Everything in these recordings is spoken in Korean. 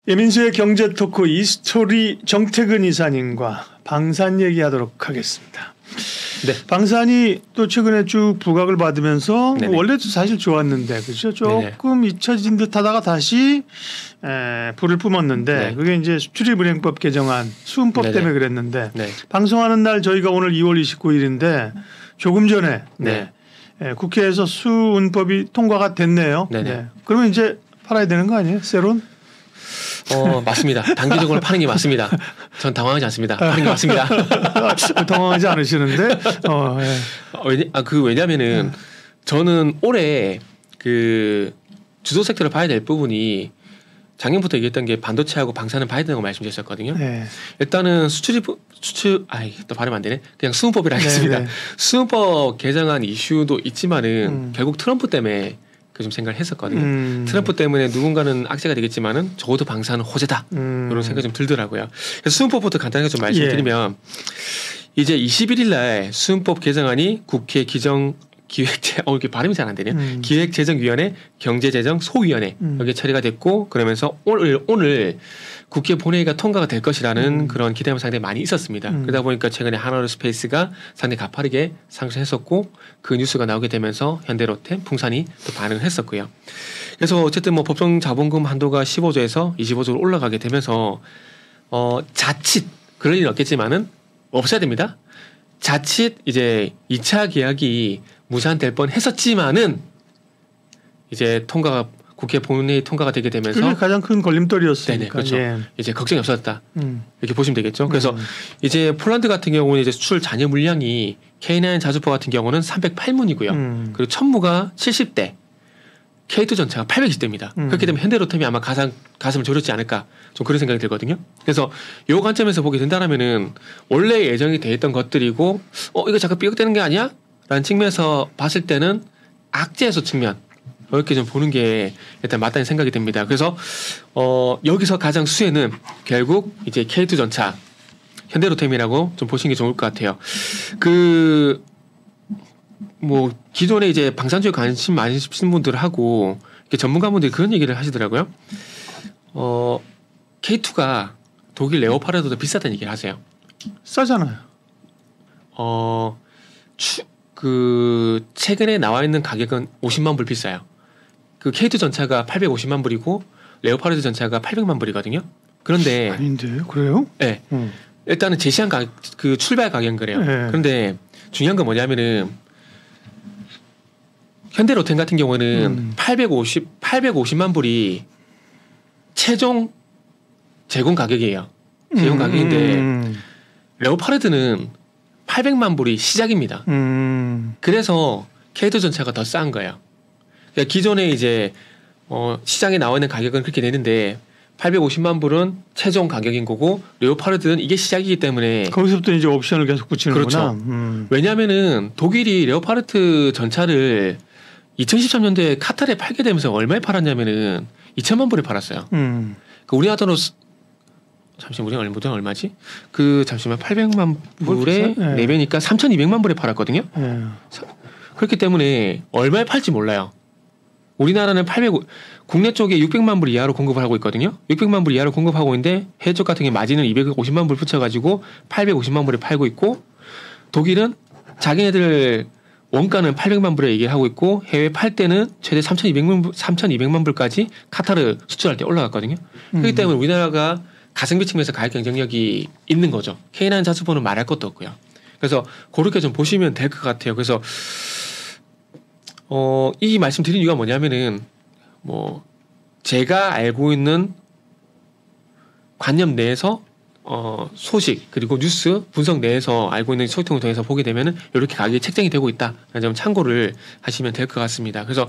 예민수의 경제 토크 이스토리 정태근 이사님과 방산 얘기하도록 하겠습니다. 네. 방산이 또 최근에 쭉 부각을 받으면서 원래도 사실 좋았는데 그죠? 조금 잊혀진 듯하다가 다시 불을 뿜었는데 그게 이제 수출입은행법 개정안 수은법 때문에 그랬는데 방송하는 날 저희가 오늘 2월 29일인데 조금 전에 국회에서 수은법이 통과가 됐네요. 그러면 이제 팔아야 되는 거 아니에요? 세론? 맞습니다. 단기적으로 파는 게 맞습니다. 전 당황하지 않습니다. 파는 게 맞습니다. 당황하지 않으시는데? 왜냐면은 저는 올해 그 주도 섹터를 봐야 될 부분이 작년부터 얘기했던 게 반도체하고 방산은 봐야 되는 거 말씀드렸었거든요. 일단은 또 발음 안 되네. 그냥 수은법이라 하겠습니다. 수은법 개정안 이슈도 있지만은 결국 트럼프 때문에 좀 생각을 했었거든요. 트럼프 때문에 누군가는 악재가 되겠지만은 적어도 방사는 호재다. 이런 생각이 좀 들더라고요. 그래서 수은법부터 간단하게 좀 말씀드리면 이제 21일 날 수은법 개정안이 국회 이렇게 발음이 잘 안 되네요. 기획재정위원회, 경제재정소위원회 여기에 처리가 됐고 그러면서 오늘 국회 본회의가 통과가 될 것이라는 그런 기대감이 상당히 많이 있었습니다. 그러다 보니까 최근에 한화로스페이스가 상당히 가파르게 상승했었고 그 뉴스가 나오게 되면서 현대로템, 풍산이 또 반응을 했었고요. 그래서 어쨌든 뭐 법정 자본금 한도가 15조에서 25조로 올라가게 되면서 자칫 그럴 일은 없겠지만은 없어야 됩니다. 자칫 이제 2차 계약이 무산될 뻔했었지만은 이제 국회 본회의 통과가 되게 되면서 그게 가장 큰 걸림돌이었으니까. 네네, 그렇죠. 이제 걱정이 없어졌다. 이렇게 보시면 되겠죠. 그래서 이제 폴란드 같은 경우는 이제 수출 잔여 물량이 K9 자주포 같은 경우는 308문이고요. 그리고 천무가 70대, K2 전차가 820대입니다. 그렇게 되면 현대로템이 아마 가슴을 졸였지 않을까 좀 그런 생각이 들거든요. 그래서 이 관점에서 보게 된다면은 원래 예정이 돼 있던 것들이고 이거 잠깐 삐걱대는 게 아니야? 라는 측면에서 봤을 때는 악재에서 측면 이렇게 좀 보는 게 일단 맞다는 생각이 듭니다. 그래서 여기서 가장 수혜는 결국 이제 K2 전차 현대로템이라고 좀 보시는 게 좋을 것 같아요. 뭐 기존에 이제 방산주에 관심 많으신 분들하고 전문가분들이 그런 얘기를 하시더라고요. K2가 독일 레오파르드보다 비싸다는 얘기를 하세요. 싸잖아요. 최근에 나와 있는 가격은 50만 불 비싸요. 그 K2 전차가 850만 불이고 레오파르드 전차가 800만 불이거든요. 그런데 아닌데 그래요? 네. 일단은 제시한 그 출발 가격은 그래요. 그런데 중요한 건 뭐냐면은 현대로템 같은 경우는 850만 불이 최종 제공 가격이에요. 제공 가격인데 레오파르드는 800만 불이 시작입니다. 그래서 K2 전차가 더 싼 거예요. 그러니까 기존에 이제 시장에 나와 있는 가격은 그렇게 되는데 850만 불은 최종 가격인 거고 레오파르드는 이게 시작이기 때문에 거기서부터 이제 옵션을 계속 붙이는구나. 그렇죠. 왜냐하면은 독일이 레오파르드 전차를 2013년도에 카타르에 팔게 되면서 얼마에 팔았냐면은 2천만 불에 팔았어요. 우리나라 돈으로 우리가 얼마지? 800만 불에 4배니까 3,200만 불에 팔았거든요. 그렇기 때문에 얼마에 팔지 몰라요. 우리나라는 국내 쪽에 600만 불 이하로 공급을 하고 있거든요. 600만 불 이하로 공급하고 있는데 해외 쪽 같은 경우 마진을 250만 불 붙여가지고 850만 불에 팔고 있고 독일은 자기네들 원가는 800만 불에 얘기를 하고 있고 해외 팔 때는 최대 3,200만 불까지 카타르 수출할 때 올라갔거든요. 그렇기 때문에 우리나라가 가성비 측면에서 가격 경쟁력이 있는 거죠. K9 자주포는 말할 것도 없고요. 그래서 그렇게 좀 보시면 될 것 같아요. 그래서 이 말씀 드린 이유가 뭐냐면은 뭐 제가 알고 있는 관념 내에서 소식 그리고 뉴스 분석 내에서 알고 있는 소통을 통해서 보게 되면은 이렇게 가격이 책정이 되고 있다라는 점 참고를 하시면 될 것 같습니다. 그래서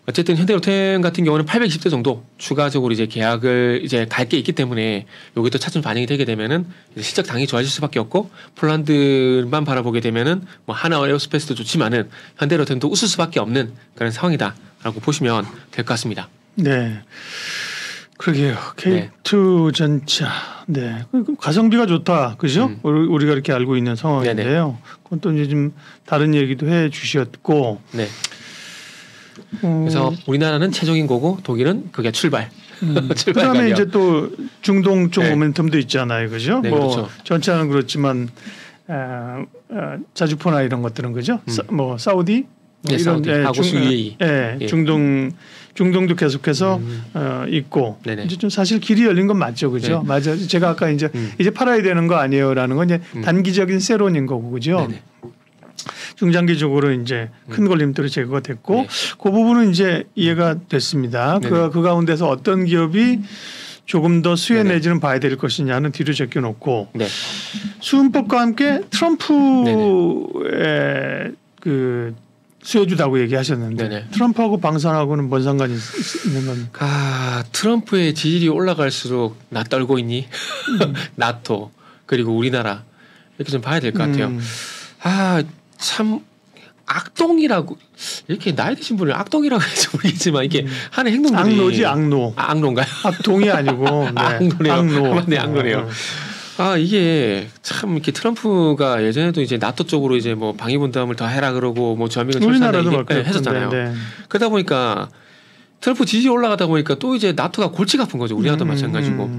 어쨌든 현대로템 같은 경우는 820대 정도 추가적으로 이제 계약을 이제 갈 게 있기 때문에 여기 또 차츰 반영이 되게 되면은 실적 당연히 좋아질 수밖에 없고 폴란드만 바라보게 되면은 뭐 하나 에어스페이스도 좋지만은 현대로템도 웃을 수밖에 없는 그런 상황이다라고 보시면 될 것 같습니다. 네. 그러게요. K2 전차. 네. 가성비가 좋다. 그죠? 우리가 이렇게 알고 있는 상황인데요. 그건 또 이제 좀 다른 얘기도 해 주셨고. 네. 그래서 우리나라는 최종인 거고 독일은 그게 출발. 그다음에 이제 또 중동 쪽 모멘텀도 있잖아요, 그죠? 네, 뭐 그렇죠. 전체는 그렇지만 자주포나 이런 것들은 그죠? 뭐 사우디 네, 이런 UAE. 중동도 계속해서 있고 이제 좀 사실 길이 열린 건 맞죠, 그죠? 네. 맞아. 제가 아까 이제 팔아야 되는 거 아니에요라는 건 이제 단기적인 세론인 거고, 그죠? 네네. 중장기적으로 이제 큰 걸림돌이 제거가 됐고, 네. 그 부분은 이제 이해가 됐습니다. 그 가운데서 어떤 기업이 조금 더 수혜 내지는 봐야 될 것이냐는 뒤로 제껴놓고, 네. 수은법과 함께 트럼프의 그 수혜주다고 얘기하셨는데, 네네. 트럼프하고 방산하고는 뭔 상관이 있는 겁니까? 트럼프의 지지율이 올라갈수록 나 떨고 있니? 나토 그리고 우리나라 이렇게 좀 봐야 될 것 같아요. 참 악동이라고 이렇게 나이 드신 분을 악동이라고 해서 모르겠지만 이게 하는 행동들이 악노지 악노. 악노인가요? 악동이 아니고 네. 악노네요. 악노. 맞네, 악노네요. 이게 참 이렇게 트럼프가 예전에도 이제 나토 쪽으로 이제 뭐 방위분담을 더 해라 그러고 뭐 주한미군 우리나라도 했었잖아요. 네. 그러다 보니까 트럼프 지지율이 올라가다 보니까 또 이제 나토가 골치가 아픈 거죠. 우리나라도 마찬가지고.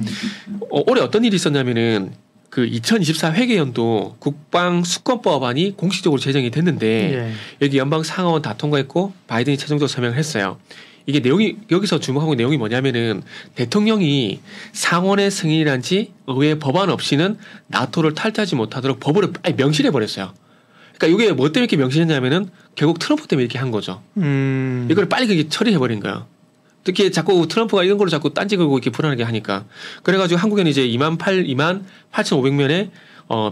올해 어떤 일이 있었냐면은 그 2024 회계연도 국방수권법안이 공식적으로 제정이 됐는데 여기 연방 상하원 다 통과했고 바이든이 최종적으로 서명을 했어요. 이게 내용이 여기서 주목하고 내용이 뭐냐면은 대통령이 상원의 승인이란지 의회 법안 없이는 나토를 탈퇴하지 못하도록 법으로 아예 명시해 버렸어요. 그러니까 이게 뭐 때문에 이렇게 명시했냐면은 결국 트럼프 때문에 이렇게 한 거죠. 이걸 빨리 그게 처리해 버린 거예요. 특히 자꾸 트럼프가 이런 걸로 자꾸 딴지 걸고 이렇게 불안하게 하니까. 그래가지고 한국에는 이제 28,500명의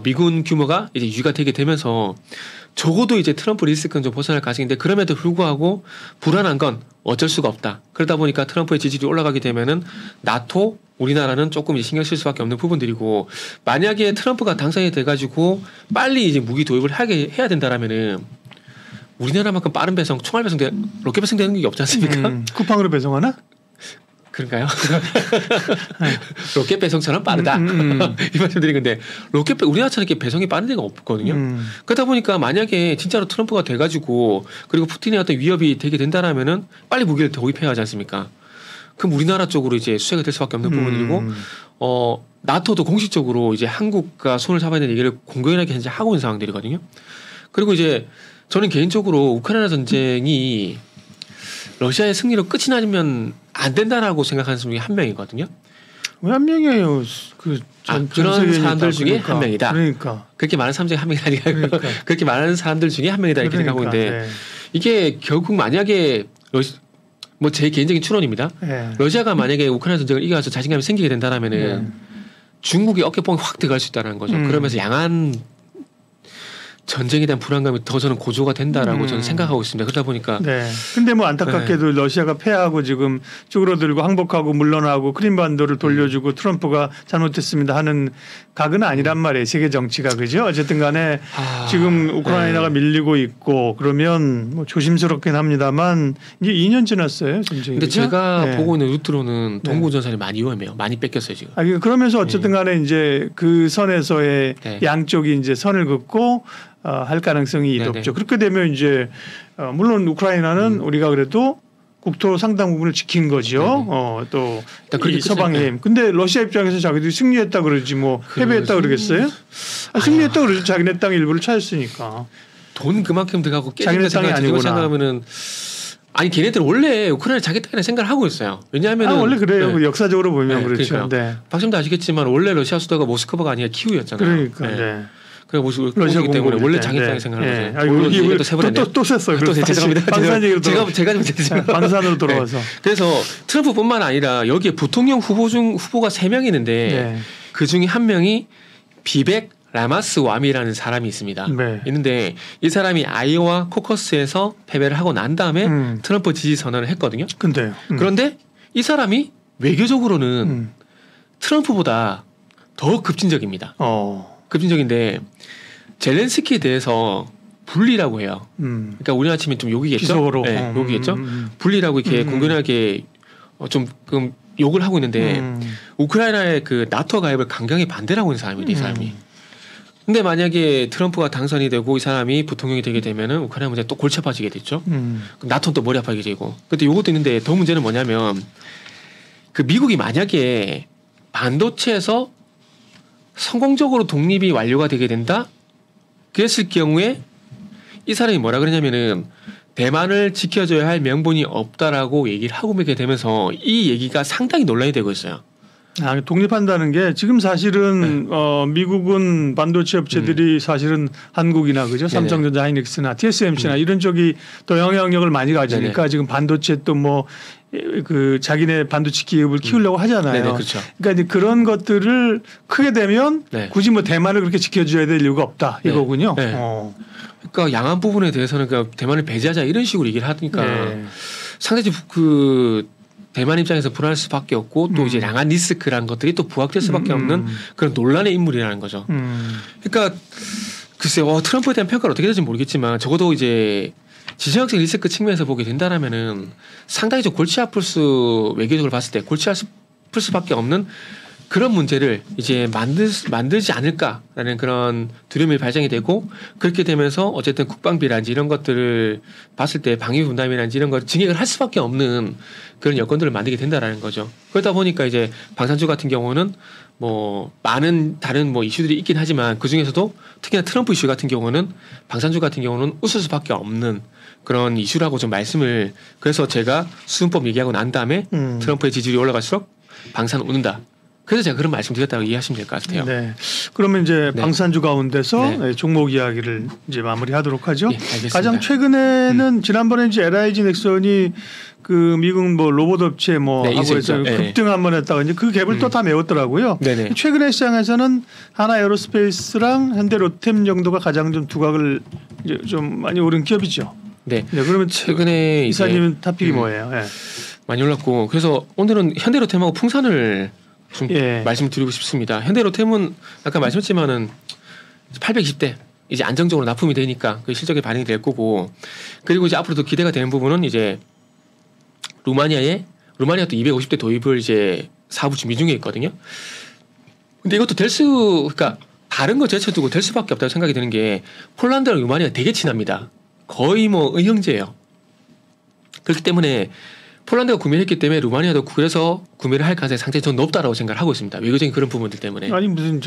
미군 규모가 이제 유지가 되게 되면서 적어도 이제 트럼프 리스크는 좀 벗어날 가능성인데 그럼에도 불구하고 불안한 건 어쩔 수가 없다. 그러다 보니까 트럼프의 지지율이 올라가게 되면은 나토, 우리나라는 조금 이제 신경 쓸 수밖에 없는 부분들이고 만약에 트럼프가 당선이 돼가지고 빨리 이제 무기 도입을 해야 된다라면은 우리나라만큼 빠른 배송, 총알 배송, 로켓 배송되는 게 없지 않습니까? 쿠팡으로 배송하나? 그런가요? 로켓 배송처럼 빠르다. 이 말씀드린 건데 우리나라처럼 이렇게 배송이 빠른 데가 없거든요. 그러다 보니까 만약에 진짜로 트럼프가 돼가지고 그리고 푸틴의 어떤 위협이 되게 된다라면은 빨리 무기를 도입해야 하지 않습니까? 그럼 우리나라 쪽으로 이제 수혜가 될 수밖에 없는 부분이고 나토도 공식적으로 이제 한국과 손을 잡아야 되는 얘기를 공공연하게 현재 하고 있는 상황들이거든요. 그리고 이제 저는 개인적으로 우크라이나 전쟁이 러시아의 승리로 끝이 나면 안 된다라고 생각하는 사람이 한 명이거든요. 왜 한 명이에요? 그런 사람들 중에 그러니까. 한 명이다. 그러니까 그렇게 많은 사람 중에 한 명이 아니라 그렇게 많은 사람들 중에 한 명이다 이렇게 생각하고 있는데 이게 결국 만약에 뭐 제 개인적인 추론입니다. 러시아가 만약에 우크라이나 전쟁을 이겨서 자신감이 생기게 된다라면은 중국이 어깨뽕이 확 들어갈 수 있다는 거죠. 그러면서 양안 전쟁에 대한 불안감이 더 저는 고조가 된다라고 저는 생각하고 있습니다. 그러다 보니까. 네. 근데 뭐 안타깝게도 러시아가 패하고 지금 쭈그러들고 항복하고 물러나고 크림반도를 돌려주고 트럼프가 잘못했습니다 하는 각은 아니란 말이에요. 세계 정치가 그죠? 어쨌든 간에 지금 우크라이나가 밀리고 있고 그러면 뭐 조심스럽긴 합니다만 이제 2년 지났어요. 전쟁이. 근데 제가 보고 있는 루트로는 동부전선이 많이 위험해요. 많이 뺏겼어요 지금. 그러면서 어쨌든 간에 이제 그 선에서의 양쪽이 이제 선을 긋고 할 가능성이 높죠. 그렇게 되면 이제 물론 우크라이나는 우리가 그래도 국토 상당 부분을 지킨 거죠. 또 이 서방의 힘. 근데 러시아 입장에서 자기들이 승리했다 그러지 뭐 패배했다 그러겠어요? 승리했다 그러지. 자기네 땅 일부를 찾았으니까. 돈 그만큼 들어가고 자기네 땅이 아니구나. 생각하면은 아니 걔네들 원래 우크라이나 자기 땅이라 생각을 하고 있어요. 왜냐하면 원래 그래요. 역사적으로 보면 그렇죠. 박심도 아시겠지만 원래 러시아 수도가 모스크바가 아니라 키우였잖아요. 그러니까. 러시아기 때문에 원래 자기 땅이 생각을 하는 거죠. 또 셌어요. 또 죄송합니다. 방산 얘기로 제가 좀 죄송합니다. 방산으로 돌아와서. 그래서 트럼프뿐만 아니라 여기에 부통령 후보가 3명 있는데 그 중에 한 명이 비벡 라마스와미라는 사람이 있습니다. 있는데 이 사람이 아이오와 코커스에서 패배를 하고 난 다음에 트럼프 지지 선언을 했거든요. 그런데 이 사람이 외교적으로는 트럼프보다 더 급진적입니다. 급진적인데 젤렌스키에 대해서 분리라고 해요. 그러니까 우리나라 치면 좀 욕이겠죠. 욕이겠죠. 분리라고 이렇게 공공연하게 좀 욕을 하고 있는데 우크라이나의 그 나토 가입을 강경히 반대를 하고 있는 사람이에요. 이 사람이. 근데 만약에 트럼프가 당선이 되고 이 사람이 부통령이 되게 되면은 우크라이나 문제 또 골치 아파지게 됐죠. 나토는 또 머리 아파지게 되고. 근데 이것도 있는데 더 문제는 뭐냐면 그 미국이 만약에 반도체에서 성공적으로 독립이 완료가 되게 된다? 그랬을 경우에 이 사람이 뭐라 그러냐면은 대만을 지켜줘야 할 명분이 없다라고 얘기를 하고 있게 되면서 이 얘기가 상당히 논란이 되고 있어요. 독립한다는 게 지금 사실은 미국은 반도체 업체들이 사실은 한국이나 그죠? 삼성전자, 하이닉스나 TSMC나 이런 쪽이 또 영향력을 많이 가지니까 네네. 지금 반도체 또 뭐 그 자기네 반도체 기업을 키우려고 하잖아요. 네네, 그렇죠. 그러니까 이제 그런 것들을 크게 되면 네. 굳이 뭐 대만을 그렇게 지켜줘야 될 이유가 없다 네. 이거군요. 네. 그러니까 양안 부분에 대해서는 그러니까 대만을 배제하자 이런 식으로 얘기를 하니까 네. 상당히 그 대만 입장에서 불안할 수밖에 없고 또 이제 양안 리스크라는 것들이 또 부각될 수밖에 없는 그런 논란의 인물이라는 거죠. 그러니까 글쎄요 트럼프에 대한 평가를 어떻게 될지 모르겠지만 적어도 이제 지정학적 리스크 측면에서 보게 된다라면은 상당히 좀 골치 아플 외교적으로 봤을 때 골치 아플 수밖에 없는 그런 문제를 이제 만들지 않을까라는 그런 두려움이 발생이 되고 그렇게 되면서 어쨌든 국방비라든지 이런 것들을 봤을 때 방위 분담이라든지 이런 걸 증액을 할 수밖에 없는 그런 여건들을 만들게 된다라는 거죠. 그러다 보니까 이제 방산주 같은 경우는 뭐 많은 다른 뭐 이슈들이 있긴 하지만 그 중에서도 특히나 트럼프 이슈 같은 경우는 방산주 같은 경우는 웃을 수밖에 없는 그런 이슈라고 좀 말씀을 그래서 제가 수준법 얘기하고 난 다음에 트럼프의 지지율이 올라갈수록 방산 웃는다. 그래서 제가 그런 말씀 드렸다고 이해하시면 될 것 같아요. 네. 그러면 이제 네. 방산주 가운데서 네. 종목 이야기를 이제 마무리하도록 하죠. 네, 알겠습니다. 가장 최근에는 지난번에 이제 LIG 넥슨이 그 미국 뭐 로봇 업체 뭐 네, 하고 해서 급등 한번 했다가 이제 그 갭을 또 다 메웠더라고요. 네네. 최근에 시장에서는 하나 에어로스페이스랑 현대 로템 정도가 가장 좀 두각을 이제 좀 많이 오른 기업이죠. 네. 네. 그러면 최근에 이사님은 탑픽이 뭐예요? 네. 많이 올랐고 그래서 오늘은 현대 로템하고 풍산을 좀 말씀드리고 싶습니다. 현대로템은 아까 말씀했지만은 820대 이제 안정적으로 납품이 되니까 그 실적에 반영이 될 거고 그리고 이제 앞으로도 기대가 되는 부분은 이제 루마니아도 250대 도입을 이제 사업 준비 중에 있거든요. 근데 이것도 그러니까 다른 거 제쳐두고 될 수밖에 없다고 생각이 드는 게 폴란드랑 루마니아 되게 친합니다. 거의 뭐 의형제예요. 그렇기 때문에 폴란드가 구매했기 때문에 루마니아도 그래서 구매를 할 가능성이 상당히 더 높다라고 생각을 하고 있습니다. 외교적인 그런 부분들 때문에. 아니 무슨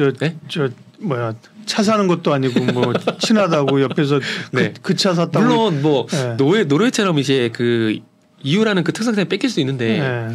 차 사는 것도 아니고 뭐 친하다고 옆에서 네. 그 차 샀다고. 물론 뭐 네. 노르웨이처럼 이제 그 EU라는 그 특성 때문에 뺏길 수도 있는데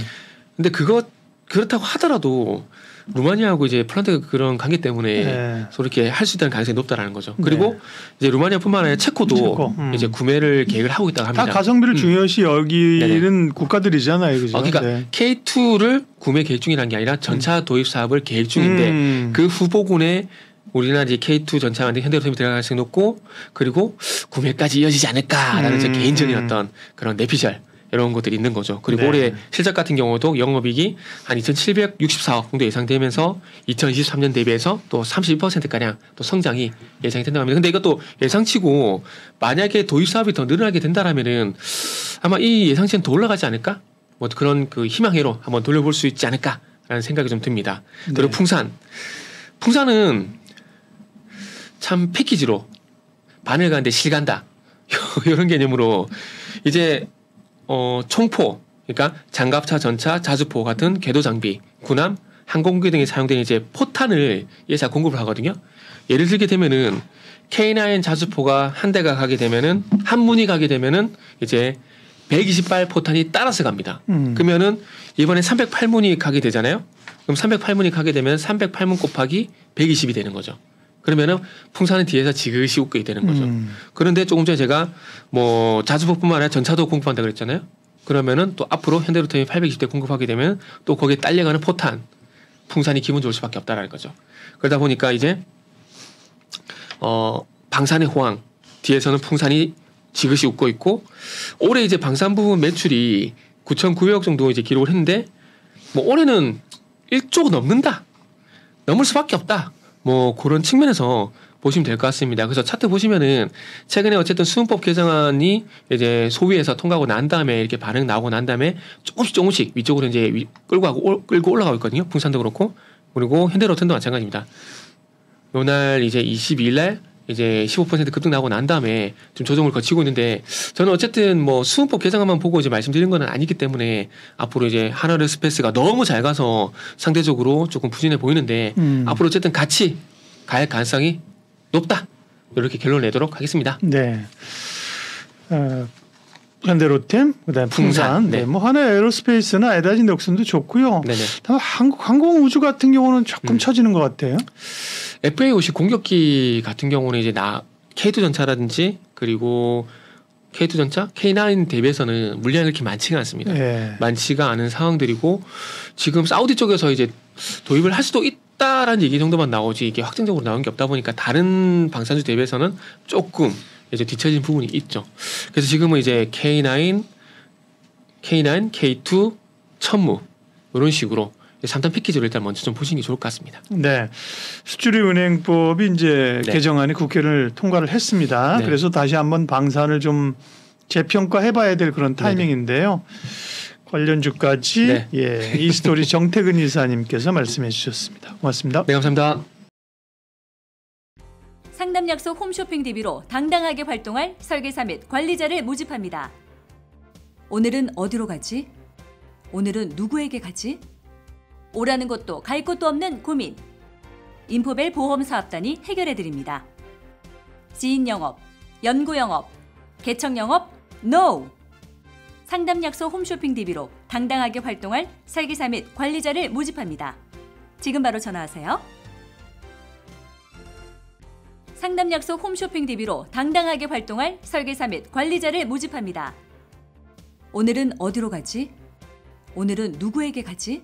근데 그렇다고 하더라도 루마니아하고 이제 폴란드가 그런 관계 때문에 서로 이렇게 할 수 있다는 가능성이 높다라는 거죠. 그리고 이제 루마니아뿐만 아니라 체코도 이제 구매를 계획을 하고 있다고 합니다. 다 가성비를 중요시 여기는 국가들이잖아요, 그죠? 그러니까 K2를 구매 계획 중이라는 게 아니라 전차 도입 사업을 계획 중인데 그 후보군에 우리나라 이제 K2 전차 만든 현대로템이 들어갈 가능성이 높고 그리고 구매까지 이어지지 않을까라는 제 개인적인 어떤 그런 내피셜. 이런 것들이 있는 거죠. 그리고 올해 실적 같은 경우도 영업이익이 한 2,764억 정도 예상되면서 2023년 대비해서 또 32%가량 또 성장이 예상이 된다고 합니다. 근데 이것도 예상치고 만약에 도입 사업이 더 늘어나게 된다라면은 아마 이 예상치는 더 올라가지 않을까? 뭐 그런 그 희망회로 한번 돌려볼 수 있지 않을까라는 생각이 좀 듭니다. 그리고 풍산은 참 패키지로 바늘 가는데 실 간다. 이런 개념으로 이제 총포, 그러니까 장갑차, 전차, 자주포 같은 궤도 장비, 군함, 항공기 등에 사용되는 이제 포탄을 얘가 공급을 하거든요. 예를 들게 되면은 K9 자주포가 한 대가 가게 되면은 한 문이 가게 되면은 이제 120발 포탄이 따라서 갑니다. 그러면은 이번에 308문이 가게 되잖아요. 그럼 308문이 가게 되면 308문 곱하기 120이 되는 거죠. 그러면은 풍산은 뒤에서 지그시 웃게 되는 거죠. 그런데 조금 전에 제가 뭐 자주포뿐만 아니라 전차도 공급한다 그랬잖아요. 그러면은 또 앞으로 현대로템이 820대 공급하게 되면 또 거기에 딸려가는 포탄 풍산이 기분 좋을 수밖에 없다라는 거죠. 그러다 보니까 이제 방산의 호황 뒤에서는 풍산이 지그시 웃고 있고 올해 이제 방산 부분 매출이 9,900억 정도 이제 기록을 했는데 뭐 올해는 1조가 넘을 수밖에 없다. 뭐 그런 측면에서 보시면 될 것 같습니다. 그래서 차트 보시면은 최근에 어쨌든 수은법 개정안이 이제 소위에서 통과하고 난 다음에 이렇게 반응 나오고 난 다음에 조금씩 위쪽으로 이제 끌고 올라가고 있거든요. 풍산도 그렇고 그리고 현대로템도 마찬가지입니다. 요날 이제 22일 날 이제 15% 급등 나고 난 다음에 좀 조정을 거치고 있는데 저는 어쨌든 뭐 수음법 개정안만 보고 이제 말씀드린 건 아니기 때문에 앞으로 이제 한화레스페이스가 너무 잘 가서 상대적으로 조금 부진해 보이는데 앞으로 어쨌든 같이 갈 가능성이 높다. 이렇게 결론을 내도록 하겠습니다. 네. 현대로템, 그다음에 풍산, 네. 뭐 하나에어로스페이스나 에다진 넥슨도 좋고요. 네네. 다만 항공우주 같은 경우는 조금 처지는 것 같아요. FA50 공격기 같은 경우는 이제 K2전차라든지 그리고 K2전차, K9 대비해서는 물량이 그렇게 많지가 않습니다. 네. 많지가 않은 상황들이고 지금 사우디 쪽에서 이제 도입을 할 수도 있다라는 얘기 정도만 나오지 이게 확정적으로 나온 게 없다 보니까 다른 방산주 대비해서는 조금 이제 뒤처진 부분이 있죠. 그래서 지금은 이제 K9, K2, 천무 이런 식으로 3탄 패키지를 일단 먼저 좀 보시는 게 좋을 것 같습니다. 네, 수출입은행법이 이제 네. 개정안이 국회를 통과를 했습니다. 네. 그래서 다시 한번 방산을 좀 재평가해봐야 될 그런 타이밍인데요. 관련주까지 네. 예, 이스토리 정태근 이사님께서 말씀해 주셨습니다. 고맙습니다. 네, 감사합니다. 상담 약속 홈쇼핑 DB로 당당하게 활동할 설계사 및 관리자를 모집합니다. 오늘은 어디로 가지? 오늘은 누구에게 가지? 오라는 곳도 갈 곳도 없는 고민. 인포벨 보험사업단이 해결해드립니다. 지인 영업, 연구 영업, 개척 영업, NO! 상담 약속 홈쇼핑 DB로 당당하게 활동할 설계사 및 관리자를 모집합니다. 지금 바로 전화하세요. 상담 약속 홈쇼핑 DB로 당당하게 활동할 설계사 및 관리자를 모집합니다. 오늘은 어디로 가지? 오늘은 누구에게 가지?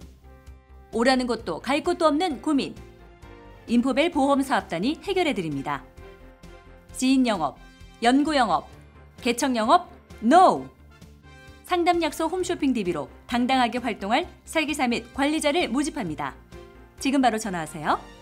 오라는 곳도 갈 곳도 없는 고민. 인포벨 보험사업단이 해결해드립니다. 지인 영업, 연구 영업, 개척 영업, NO! 상담 약속 홈쇼핑 DB로 당당하게 활동할 설계사 및 관리자를 모집합니다. 지금 바로 전화하세요.